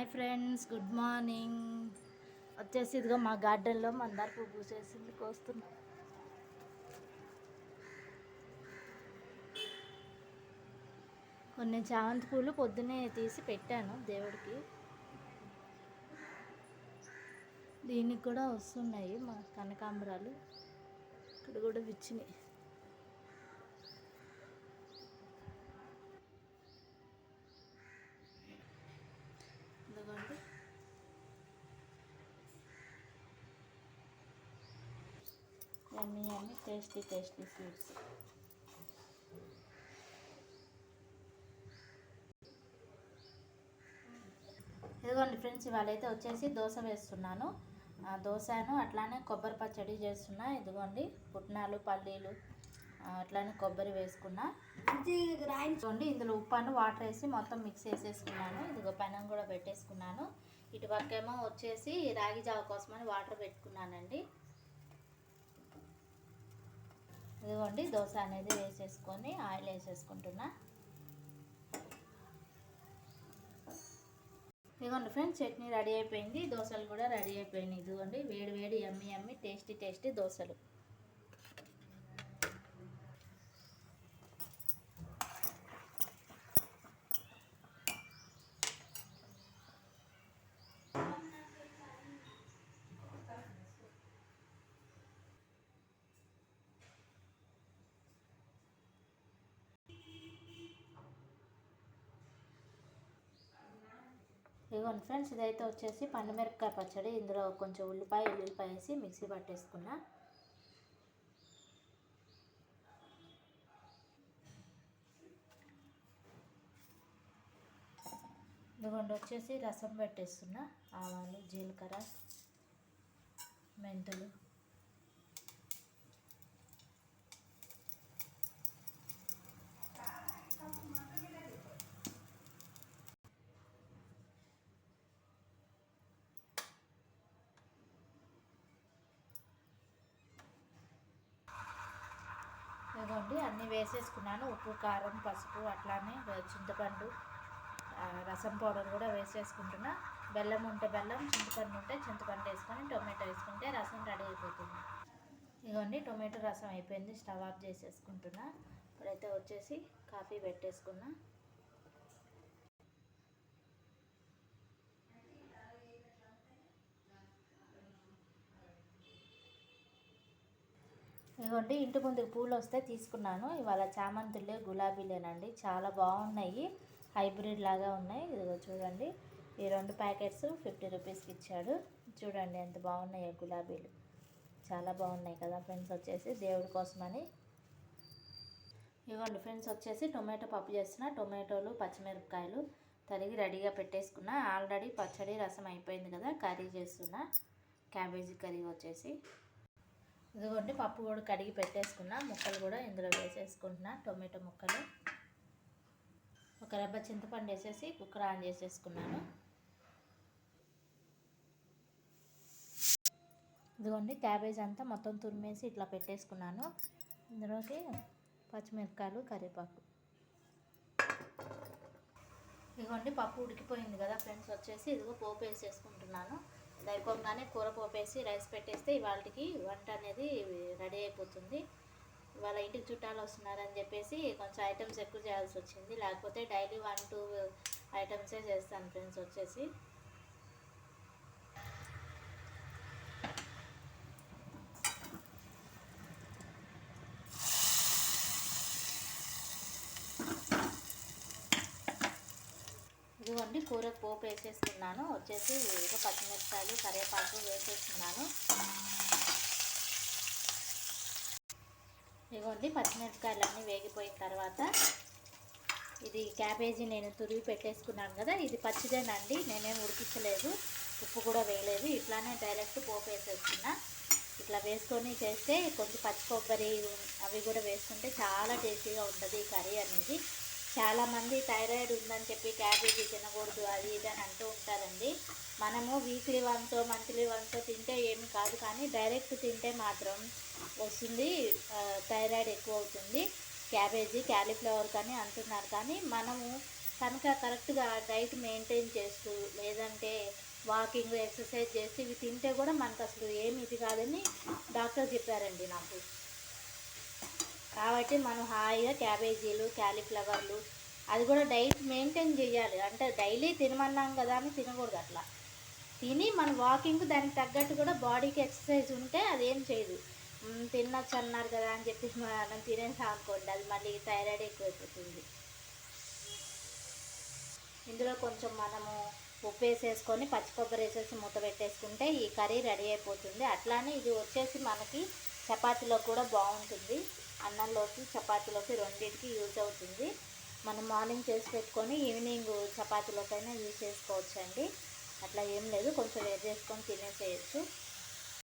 Hi friends, good morning. వచ్చేసి ఇదిగో మా గార్డెన్లో మందార పువ్వు పూసేసింది, కోస్తున్నాం. కొన్ని చామంతి పూలు పొద్దున్నే తీసి పెట్టాను దేవుడికి. దీనికి కూడా వస్తున్నాయి మా కనకాంబరాలు, ఇక్కడ కూడా విచ్చినాయి. ఇదిగోండి, యమ్మీ యమ్మీ టేస్టీ టేస్టీ స్వీట్స్. ఇదిగోండి ఫ్రెండ్స్, ఇవాళ అయితే వచ్చేసి దోశ వేస్తున్నాను. దోశను అట్లానే కొబ్బరి పచ్చడి చేస్తున్నా. ఇదిగోండి పుట్నాలు, పల్లీలు, అట్లానే కొబ్బరి వేసుకున్నా. ఇదిగోండి ఇందులో ఉప్పాను వాటర్ వేసి మొత్తం మిక్స్ చేసేసుకున్నాను. ఇదిగో పెనం కూడా పెట్టేసుకున్నాను. ఇటు పక్కేమో వచ్చేసి రాగి జావ కోసమని వాటర్ పెట్టుకున్నానండి. ఇదిగోండి దోశ అనేది వేసేసుకొని ఆయిల్ వేసేసుకుంటున్నా. ఇదిగోండి ఫ్రెండ్స్, చట్నీ రెడీ అయిపోయింది, దోశలు కూడా రెడీ అయిపోయినాయి. ఇదిగోండి వేడి వేడి యమ్మీ యమ్మీ టేస్టీ టేస్టీ దోశలు. ఇదిగోండి ఫ్రెండ్స్, ఇదైతే వచ్చేసి పండుమిరపకాయ పచ్చడి. ఇందులో కొంచెం ఉల్లిపాయ వేసి మిక్సీ పట్టేసుకున్నా. ఇదిగోండి వచ్చేసి రసం పెట్టేస్తున్నా. ఆవాలు, జీలకర్ర, మెంతులు, ఇదిగోండి అన్నీ వేసేసుకున్నాను. ఉప్పు, కారం, పసుపు, అట్లానే చింతపండు, రసం పౌడర్ కూడా వేసేసుకుంటున్నా. బెల్లం ఉంటే బెల్లం, చింతపండు ఉంటే చింతపండు వేసుకొని టొమాటో వేసుకుంటే రసం రెడీ అయిపోతుంది. ఇదిగోండి టొమాటో రసం అయిపోయింది, స్టవ్ ఆఫ్ చేసేసుకుంటున్నా. ఇప్పుడైతే వచ్చేసి కాఫీ పెట్టేసుకున్నా. ఇదిగోండి ఇంటి ముందుకు పూలు వస్తే తీసుకున్నాను. ఇవాళ చామంతులే, గులాబీలేనండి, చాలా బాగున్నాయి, హైబ్రిడ్ లాగా ఉన్నాయి. ఇదిగో చూడండి, ఈ 2 ప్యాకెట్స్ 50 రూపీస్కి ఇచ్చాడు. చూడండి ఎంత బాగున్నాయో గులాబీలు, చాలా బాగున్నాయి కదా ఫ్రెండ్స్. వచ్చేసి దేవుడి కోసమని. ఇదిగోండి ఫ్రెండ్స్, వచ్చేసి టొమాటో పప్పు చేస్తున్నా. టొమాటోలు, పచ్చిమిరపకాయలు తరిగి రెడీగా పెట్టేసుకున్నా. ఆల్రెడీ పచ్చడి రసం అయిపోయింది కదా, కర్రీ చేస్తున్నా, క్యాబేజీ కర్రీ వచ్చేసి. ఇదిగోండి పప్పు కూడా కడిగి పెట్టేసుకున్నా. ముక్కలు కూడా ఇందులో వేసేసుకుంటున్నా, టొమాటో ముక్కలు. ఒక రెబ్బ చింతపండు వేసేసి కుక్కర్ ఆన్ చేసేసుకున్నాను. ఇదిగోండి క్యాబేజ్ అంతా మొత్తం తురిమేసి ఇట్లా పెట్టేసుకున్నాను. ఇందులోకి పచ్చిమిరపకాయలు, కరివేపాకు. ఇదిగోండి పప్పు ఉడికిపోయింది కదా ఫ్రెండ్స్. వచ్చేసి ఇదిగో పోపు వేసేసుకుంటున్నాను. ఇది అయిపోగానే కూర పోపేసి రైస్ పెట్టేస్తే ఇవాళకి వంట అనేది రెడీ అయిపోతుంది. ఇవాళ ఇంటికి చుట్టాలు వస్తున్నారని చెప్పేసి కొంచెం ఐటమ్స్ ఎక్కువ చేయాల్సి వచ్చింది, లేకపోతే డైలీ 1-2 ఐటమ్సే చేస్తాను ఫ్రెండ్స్. వచ్చేసి ఇదిగోండి కూరకు పోపు వేసేసుకున్నాను. వచ్చేసి పచ్చిమిరపకాయలు, కరివేపాకు వేసేస్తున్నాను. ఇదిగోండి పచ్చిమిరపకాయలు అన్నీ వేగిపోయిన తర్వాత ఇది క్యాబేజీ నేను తురిగి పెట్టేసుకున్నాను కదా, ఇది పచ్చిదేనండి, నేనేం ఉడికించలేదు, ఉప్పు కూడా వేయలేదు, ఇట్లానే డైరెక్ట్ పోపు వేసేస్తున్నా. ఇట్లా వేసుకొని చేస్తే కొంచెం పచ్చి కొబ్బరి అవి కూడా వేసుకుంటే చాలా టేస్టీగా ఉంటుంది ఈ కర్రీ అనేది. చాలామంది థైరాయిడ్ ఉందని చెప్పి క్యాబేజీ తినకూడదు అది ఇది అని అంటూ ఉంటారండి. మనము వీక్లీ వన్సో మంత్లీ వన్సో తింటే ఏమి కాదు, కానీ డైరెక్ట్ తింటే మాత్రం వస్తుంది, థైరాయిడ్ ఎక్కువ అవుతుంది. క్యాబేజీ, క్యాలీఫ్లవర్ కానీ అంటున్నారు, కానీ మనము కనుక కరెక్ట్గా డైట్ మెయింటైన్ చేస్తూ లేదంటే వాకింగ్ ఎక్సర్సైజ్ చేస్తూ ఇవి తింటే కూడా మనకు అసలు ఏమి ఇది కాదని డాక్టర్ చెప్పారండి నాకు. కాబట్టి మనం హాయిగా క్యాబేజీలు క్యాలీఫ్లవర్లు అది కూడా డైట్ మెయింటైన్ చేయాలి. అంటే డైలీ తినమన్నాం కదా అని తినకూడదు. అట్లా తిని మన వాకింగ్ దానికి తగ్గట్టు కూడా బాడీకి ఎక్సర్సైజ్ ఉంటే అదేం చేయదు. తినొచ్చు అన్నారు కదా అని చెప్పి మనం తినేసాం అనుకోండి, అది మళ్ళీ థైరాయిడ్ ఎక్కువైపోతుంది. ఇందులో కొంచెం మనము ఉప్పు వేసేసుకొని పచ్చి కొబ్బరి వేసేసి మూత పెట్టేసుకుంటే ఈ కర్రీ రెడీ అయిపోతుంది. అట్లానే ఇది వచ్చేసి మనకి చపాతీలో కూడా బాగుంటుంది. అన్నంలోకి చపాతీలోకి రెండింటికి యూజ్ అవుతుంది. మనం మార్నింగ్ చేసి పెట్టుకొని ఈవినింగ్ చపాతీలోకైనా యూజ్ చేసుకోవచ్చండి. అట్లా ఏం లేదు, కొంచెం వేడి చేసుకొని తినేసేయచ్చు.